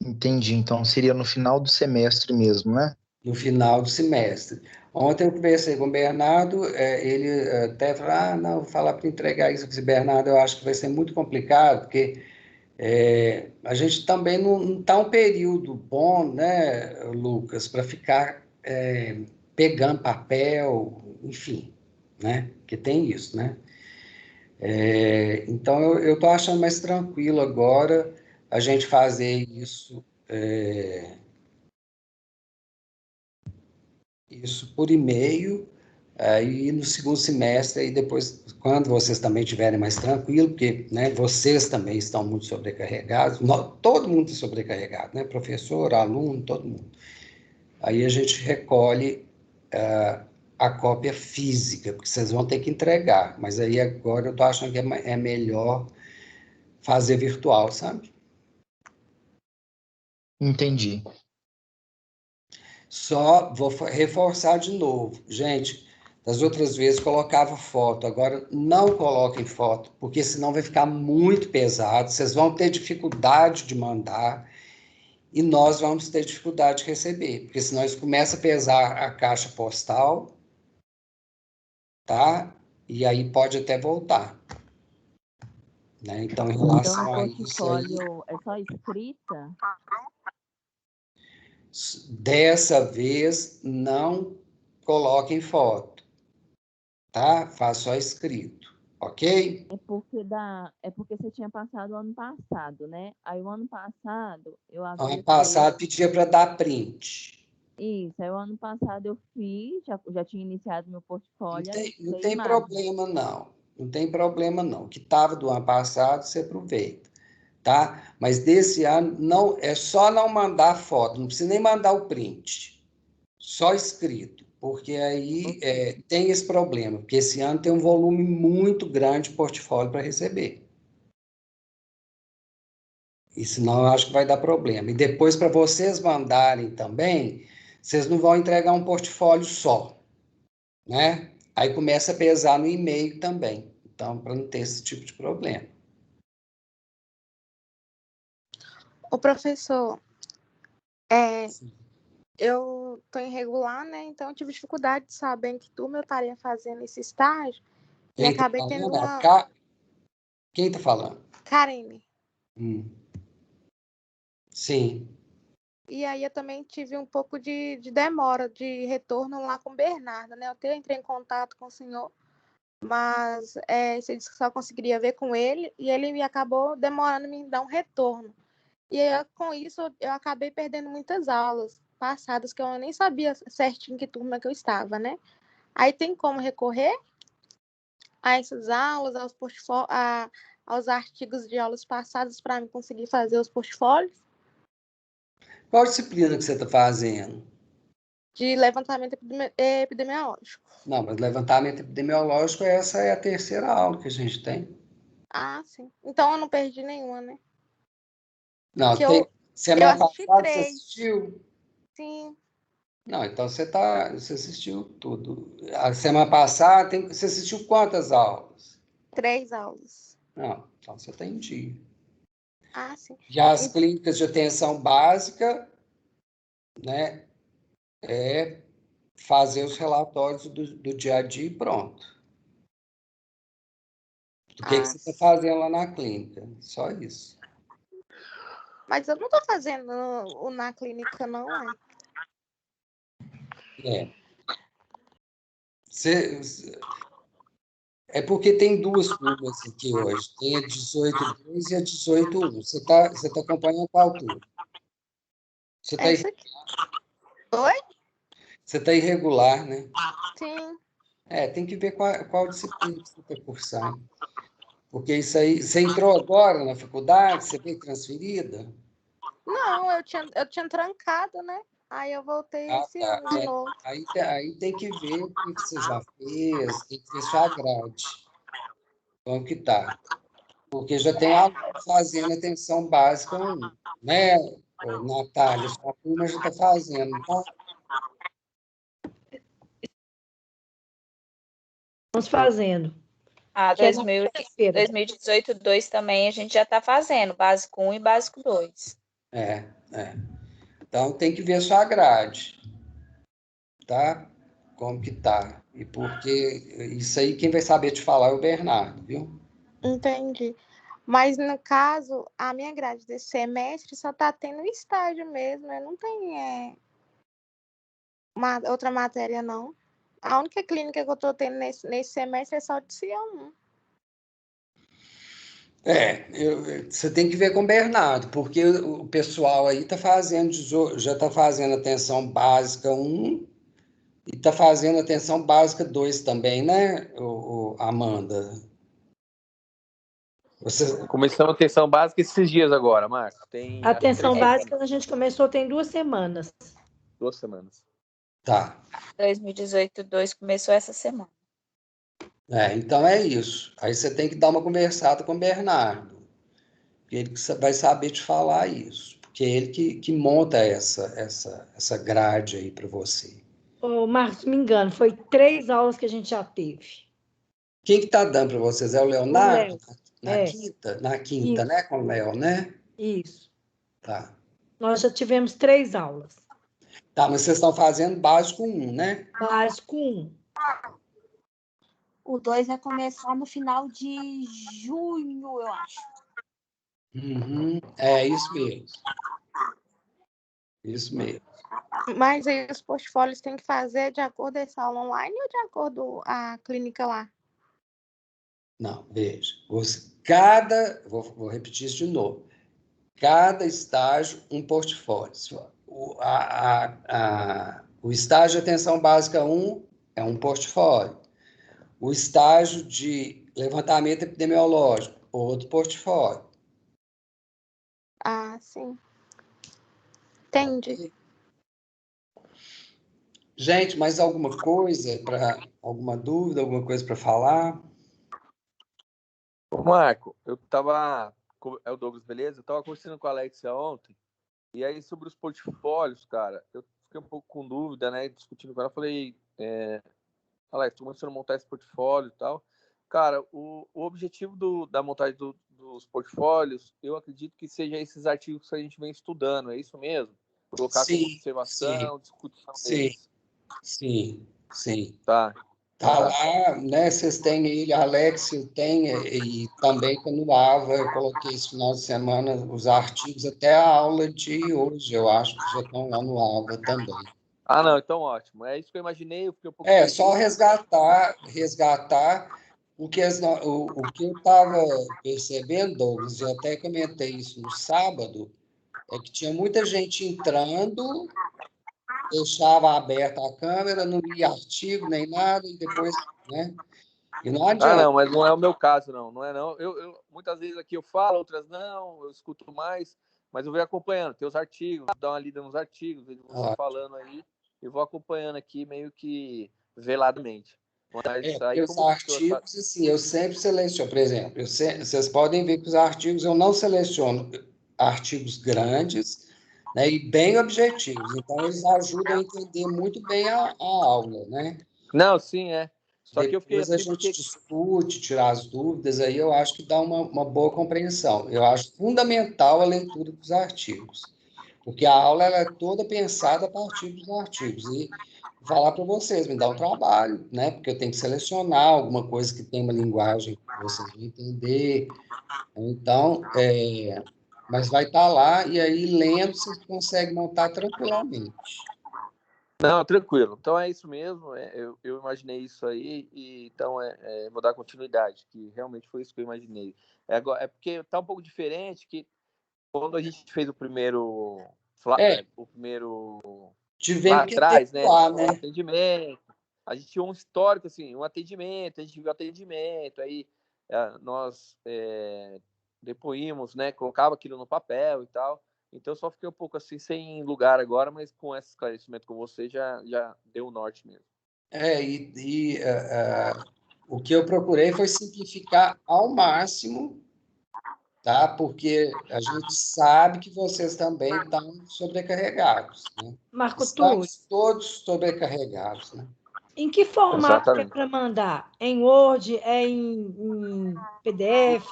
Entendi, então seria no final do semestre mesmo, né? No final do semestre. Ontem eu conversei com o Bernardo, ele até falou, não, vou falar para entregar isso aqui, Bernardo, eu acho que vai ser muito complicado, porque a gente também não está um período bom, né, Lucas, para ficar pegando papel, enfim, né, que tem isso, né? Então, eu estou achando mais tranquilo agora a gente fazer isso por e-mail, e no segundo semestre, aí depois, quando vocês também estiverem mais tranquilos, porque, né, vocês também estão muito sobrecarregados, todo mundo está sobrecarregado, né, professor, aluno, todo mundo. Aí a gente recolhe a cópia física, porque vocês vão ter que entregar, mas aí agora eu estou achando que é melhor fazer virtual, sabe? Entendi. Só vou reforçar de novo. Gente, das outras vezes colocava foto, agora não coloquem foto, porque senão vai ficar muito pesado, vocês vão ter dificuldade de mandar e nós vamos ter dificuldade de receber, porque senão isso começa a pesar a caixa postal, tá? E aí pode até voltar. Né? Então, em Então, relação no a isso aí, portfólio é só escrita? dessa vez não coloquem foto, tá? Faz só escrito, ok? É porque você tinha passado o ano passado, né? Aí o ano passado eu havia Ano feito passado pedia para dar print. isso. Aí o ano passado eu fiz, já tinha iniciado meu portfólio, aí Não usei tem imagem. problema, não. Não tem problema, não. O que estava do ano passado, você aproveita, tá? Mas desse ano, não, é só não mandar foto, não precisa nem mandar o print. Só escrito, porque aí tem esse problema, porque esse ano tem um volume muito grande de portfólio para receber. E senão eu acho que vai dar problema. E depois, para vocês mandarem também, vocês não vão entregar um portfólio só, né? Aí começa a pesar no e-mail também. Então, para não ter esse tipo de problema. O professor, eu estou irregular, né? Então eu tive dificuldade de saber em que turma eu estaria fazendo esse estágio. E Quem tá acabei tendo falando? uma... Quem está falando? Karine. Sim. E aí eu também tive um pouco de demora de retorno lá com o Bernardo, né? Eu até entrei em contato com o senhor, mas você disse que só conseguiria ver com ele, e ele acabou demorando em me dar um retorno. E aí, com isso, eu acabei perdendo muitas aulas passadas, que eu nem sabia certinho que turma que eu estava, né? Aí tem como recorrer a essas aulas, aos artigos de aulas passadas para mim conseguir fazer os portfólios Qual disciplina que você está fazendo? de levantamento epidemiológico. Não, mas levantamento epidemiológico, essa é a terceira aula que a gente tem. Ah, sim. Então eu não perdi nenhuma, né? Não, Que tem. eu Semana assisti passada você 3. assistiu? Sim. Não, então você assistiu tudo. A semana passada você assistiu quantas aulas? 3 aulas. Não, então você está em dia. Ah, sim. Já as clínicas de atenção básica, né, é fazer os relatórios do dia a dia e pronto. O que você está fazendo lá na clínica? Só isso. Mas eu não estou fazendo na clínica, não, é? É porque tem duas turmas aqui hoje. Tem a 18.2 e a 18.1. Você tá acompanhando qual turma? Você está Essa aqui. Oi? Você tá irregular, né? Sim. Tem que ver qual disciplina que você está cursando. Porque isso aí... Você entrou agora na faculdade? Você veio transferida? Não, eu tinha trancado, né? Aí eu voltei esse ano de novo. Aí tem que ver o que você já fez, tem que ver sua grade. Como que tá. Porque já tem aluno fazendo atenção básica 1, né, Natália? Sua turma já está fazendo, tá? Estamos fazendo. Ah, Que é na terça-feira. 2018, 2 também a gente já está fazendo, básico 1 e básico 2. Então, tem que ver sua grade, tá? Como que tá. E porque isso aí, quem vai saber te falar é o Bernardo, viu? Entendi. Mas, no caso, a minha grade desse semestre só está tendo estágio mesmo, né? Não tem outra matéria, não. A única clínica que eu estou tendo nesse semestre é só de CIA1. Você tem que ver com o Bernardo, porque o pessoal aí já está fazendo atenção básica 1 e está fazendo atenção básica 2 também, né, Amanda? Começamos a atenção básica esses dias agora, Marco. A atenção básica a gente começou tem 2 semanas. 2 semanas. Tá. 2018, 2 começou essa semana. Então é isso. Aí você tem que dar uma conversada com o Bernardo. porque ele vai saber te falar isso, porque é ele que monta essa grade aí para você. Ô, Marcos, me engano, foi 3 aulas que a gente já teve. Quem que está dando para vocês? É o O Leonardo? Léo. Na É, quinta? Na quinta, isso, né? Com o Léo, né? isso. Tá. Nós já tivemos 3 aulas. Tá, mas vocês estão fazendo básico 1, né? Básico 1. O 2 vai começar no final de junho, eu acho. Uhum. É isso mesmo. Isso mesmo. Mas aí os portfólios tem que fazer de acordo com essa aula online ou de acordo com a clínica lá? Não, veja. Vou repetir isso de novo. Cada estágio, um portfólio. O estágio de atenção básica 1 é um portfólio. O estágio de levantamento epidemiológico, outro portfólio. Ah, sim. Entendi. Gente, mais alguma dúvida, alguma coisa para falar? Ô, Marco, eu tava. É o Douglas, beleza? Eu tava conversando com a Alexia ontem, e aí sobre os portfólios, cara, eu fiquei um pouco com dúvida, né? Discutindo com ela, falei, Alex, tô começando a montar esse portfólio e tal. Cara, o objetivo da montagem dos portfólios, eu acredito que seja esses artigos que a gente vem estudando, é isso mesmo? Colocar como observação, discussão deles. Sim. Tá. Tá lá, né? Vocês têm aí, a Alexia tem, e também no AVA, eu coloquei esse final de semana os artigos, até a aula de hoje, eu acho que já estão lá no AVA também. Ah, não, então ótimo. É isso que eu imaginei, eu fiquei um pouco só resgatar, porque o que eu estava percebendo, Douglas, eu até comentei isso no sábado, é que tinha muita gente entrando, deixava aberta a câmera, não lia artigo nem nada, e depois, né? E não adianta. Ah, não, mas não é o meu caso, não. Não é, não. Eu muitas vezes aqui eu falo, outras não, eu escuto mais, mas eu venho acompanhando. Tem os artigos, dá uma lida nos artigos, vejo você falando aí, e vou acompanhando aqui meio que veladamente. Mas aí, os artigos, assim, eu sempre seleciono, por exemplo, vocês podem ver que os artigos eu não seleciono artigos grandes, né, e bem objetivos, então eles ajudam a entender muito bem a aula, né? Não, sim, é. Só Depois que eu fiquei a assim gente porque... discute, tirar as dúvidas, aí eu acho que dá uma boa compreensão. Eu acho fundamental a leitura dos artigos, porque a aula ela é toda pensada a partir dos artigos. E falar para vocês, me dá um trabalho, né? Porque eu tenho que selecionar alguma coisa que tem uma linguagem que vocês vão entender. Então, mas vai estar lá, e aí, lendo, vocês conseguem montar tranquilamente. Não, tranquilo. Então é isso mesmo. Eu imaginei isso aí, e então vou dar continuidade, que realmente foi isso que eu imaginei. É porque está um pouco diferente que quando a gente fez o primeiro lá atrás, né? Um atendimento. A gente tinha um histórico, assim, um atendimento, a gente viu atendimento, aí nós depoímos, né? Colocava aquilo no papel e tal. Então, eu só fiquei um pouco assim, sem lugar agora, mas com esse esclarecimento com você já deu o norte mesmo. O que eu procurei foi simplificar ao máximo, tá? Porque a gente sabe que vocês também estão sobrecarregados, né? Marco Estamos todos sobrecarregados, né? Em que formato que é para mandar? Em Word? É em PDF?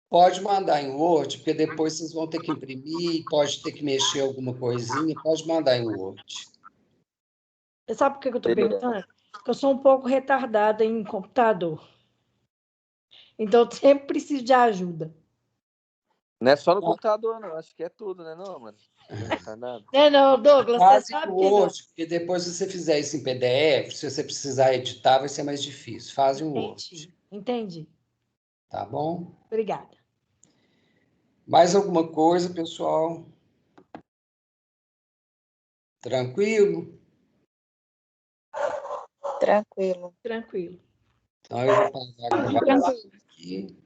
Pode mandar em Word, porque depois vocês vão ter que imprimir, pode ter que mexer alguma coisinha, pode mandar em Word. Você sabe por que eu estou perguntando? Porque eu sou um pouco retardada em computador. Então, eu sempre preciso de ajuda. Não é só no computador, não. Acho que é tudo, né, não, mano? Não, Douglas, você sabe que Word, porque depois, se você fizer isso em PDF, se você precisar editar, vai ser mais difícil. Faz em Word. Entendi. Tá bom? Obrigada. Mais alguma coisa, pessoal? Tranquilo? Tranquilo. Tranquilo. Então, eu vou parar a gravação aqui.